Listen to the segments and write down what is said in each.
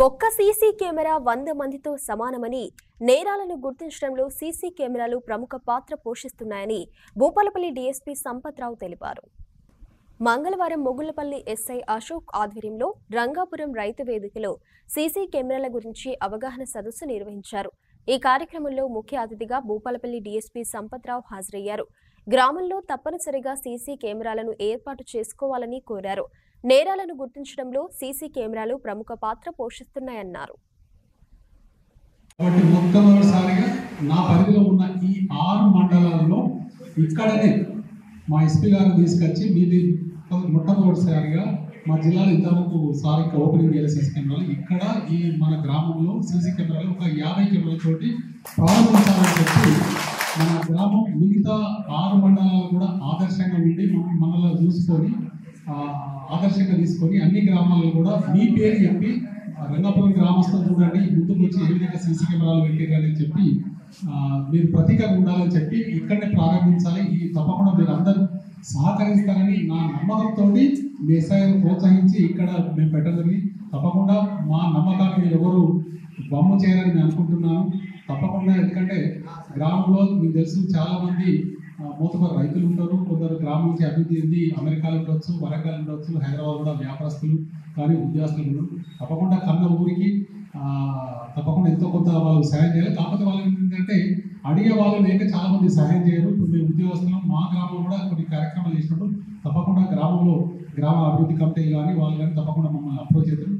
ఒక్క CC camera 100 మందితో సమానమని, నేరాలను గుర్తించడంలో సీసీ కెమెరాలు ప్రముఖ పాత్ర పోషిస్తున్నాయని భూపాలపల్లి డీఎస్పీ సంపత్రావు తెలిపారు. మంగళవారం మొగుళ్లపల్లి ఎస్ఐ అశోక్ ఆధ్వర్యంలో రంగాపురం రైతు వేదికలో సీసీ కెమెరాల గురించి అవగాహన సదస్సు నిర్వహించారు. ఈ కార్యక్రమంలో ముఖ్య అతిథిగా భూపాలపల్లి డీఎస్పీ సంపత్రావు హాజరయ్యారు. గ్రామంలో తప్పనిసరిగా సీసీ కెమెరాలను ఏర్పాటు చేసుకోవాలని కోరారు. నేరాలను గుర్తించడంలో సీసీ కెమెరాలు ప్రముఖ పాత్ర పోషిస్తున్నాయన్నారు. మొట్టమొదటిసారిగా నా పరిధిలో ఉన్న ఈ 6 మండలాల్లో ఇక్కడనే మా ఎస్పీ గారు తీసుకొచ్చి మీది మొట్టమొదటిసారిగా మా జిల్లాలో ఇంతవరకు సారిక ఓపెనింగ్ చేయాలి సీసీ కెమెరాలు. ఇక్కడ ఈ మన గ్రామంలో సీసీ కెమెరాలు ఒక 50 కెమెరాలతోటి ప్రారంభించాలని చెప్పి మన గ్రామం మిగతా 6 మండలాలు కూడా ఆదర్శంగా ఉండి మనలో చూసుకొని ఆదర్శంగా తీసుకొని అన్ని గ్రామాల్లో కూడా మీ పేరు చెప్పి రంగాపురం గ్రామస్తులు చూడండి ముందుకు వచ్చి ఏ విధంగా సీసీ కెమెరాలు పెట్టారని చెప్పి మీరు ప్రతీకగా ఉండాలని చెప్పి ఇక్కడనే ప్రారంభించాలి. ఈ తప్పకుండా మీరు అందరూ సహకరిస్తారని నా నమ్మకంతో మీ ఎస్ఐని ప్రోత్సహించి ఇక్కడ మేము పెట్టదని తప్పకుండా మా నమ్మకాన్ని మీరు ఎవరు బొమ్మ చేయాలని నేను అనుకుంటున్నాను. తప్పకుండా ఎందుకంటే గ్రామంలో మీకు తెలుసు చాలామంది మూతపర రైతులు ఉంటారు, కొందరు గ్రామం నుంచి అభివృద్ధి చెంది అమెరికాలో ఉండొచ్చు, వరంగల్ ఉండొచ్చు, హైదరాబాద్ కూడా వ్యాపారస్తులు కానీ ఉద్యోగస్తులు ఉండరు. తప్పకుండా కన్న ఊరికి తప్పకుండా ఎంతో కొంత వాళ్ళు సహాయం చేయాలి. కాకపోతే వాళ్ళు ఏంటంటే అడిగే వాళ్ళు లేక చాలామంది సహాయం చేయరు. ఇప్పుడు మేము ఉద్యోగస్తులు మా గ్రామంలో కూడా కొన్ని కార్యక్రమాలు చేసినప్పుడు తప్పకుండా గ్రామంలో గ్రామ అభివృద్ధి కమిటీ కానీ వాళ్ళు కానీ తప్పకుండా మమ్మల్ని అప్రోచ్ చేస్తారు.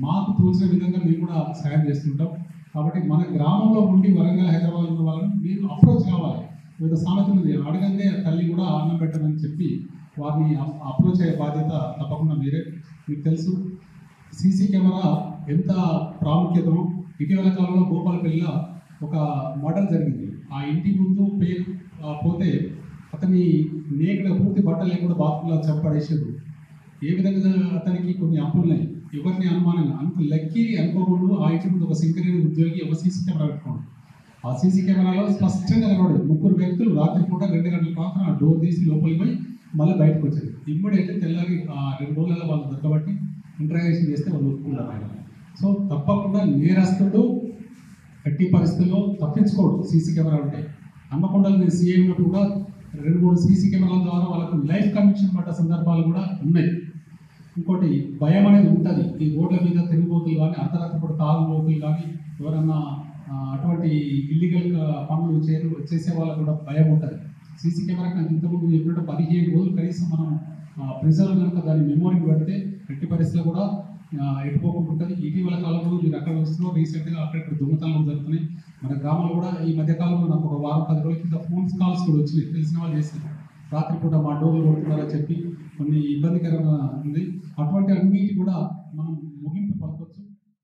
మాకు తోచిన విధంగా మేము కూడా సహాయం చేస్తుంటాం. కాబట్టి మన గ్రామంలో ఉండి వరంగల్ హైదరాబాద్ ఉన్న వాళ్ళని మీరు అప్రోచ్ కావాలి. వివిధ సామెతలు అడగందే తల్లి కూడా అన్నం పెట్టమని చెప్పి వారిని అప్రోచ్ అయ్యే బాధ్యత తప్పకుండా మీరే. మీకు తెలుసు సీసీ కెమెరా ఎంత ప్రాముఖ్యతను. ఇటీవల కాలంలో భూపాలపల్లిలో ఒక మర్డర్ జరిగింది. ఆ ఇంటి ముందు పేరు పోతే అతని నేకడ పూర్తి బట్టలు లేకుండా బాత్రూంలో చంపడేసాడు. ఏ విధంగా అతనికి కొన్ని అప్పులున్నాయి, ఎవరిని అనుమానంగా లెక్కి అనుకోకూడదు. ఆ ఇంటి ముందు ఒక సింగరేణి ఉద్యోగి ఒక సీసీ కెమెరా పెట్టుకోండి. ఆ సీసీ కెమెరాలో స్పష్టంగా కనబడేది 3 వ్యక్తులు రాత్రిపూట 2 గంటల పాత్ర ఆ డోర్ తీసి లోపలికి పోయి మళ్ళీ బయటకు వచ్చారు. ఇమ్మీడియట్లీ తెల్లారి 2 రోజులలో వాళ్ళు దొరకబట్టి ఇంటరాగేషన్ చేస్తే వాళ్ళు ఒప్పుకున్నారు ఆయన. సో తప్పకుండా నేరస్తుడు ఎట్టి పరిస్థితుల్లో తప్పించుకోడు. సీసీ కెమెరా ఉంటాయి. హన్మకొండలో నేను సీఏ ఉన్నప్పుడు కూడా 2-3 సీసీ కెమెరాల ద్వారా వాళ్ళకు లైఫ్ కన్విక్షన్ పడ్డ సందర్భాలు కూడా ఉన్నాయి. ఇంకోటి భయం అనేది ఉంటుంది. ఈ రోడ్ల మీద తిరిగిపోతులు కానీ అర్ధరాత్రి పూట తాగుబోతులు కానీ ఎవరన్నా అటువంటి ఇల్లీగల్ పనులు చేసే వాళ్ళకు కూడా భయం ఉంటుంది. సీసీ కెమెరా కనుక ఇంతకుముందు చెప్పినట్టు 15 రోజులు కనీసం మనం ప్రిజర్వ్ కనుక దాని మెమోరీని పెడితే ఎట్టి పరిస్థితుల్లో కూడా ఎట్టుకోకుండా ఉంటుంది. ఇటీవల కాలంలో మీరు అక్కడ వస్తున్నా రీసెంట్గా అక్కడక్కడ దొంగతనాలు జరుగుతున్నాయి. మన గ్రామంలో కూడా ఈ మధ్యకాలంలో నాకు ఒక వారం 10 రోజుల కింద ఫోన్ కాల్స్ కూడా వచ్చినాయి. తెలిసిన వాళ్ళు చేస్తారు రాత్రిపూట మా డోర్లు కొడుతున్నారని చెప్పి కొన్ని ఇబ్బందికరంగా ఉంది. అటువంటి అన్నిటి కూడా మనం ముగింపు పలకొచ్చు.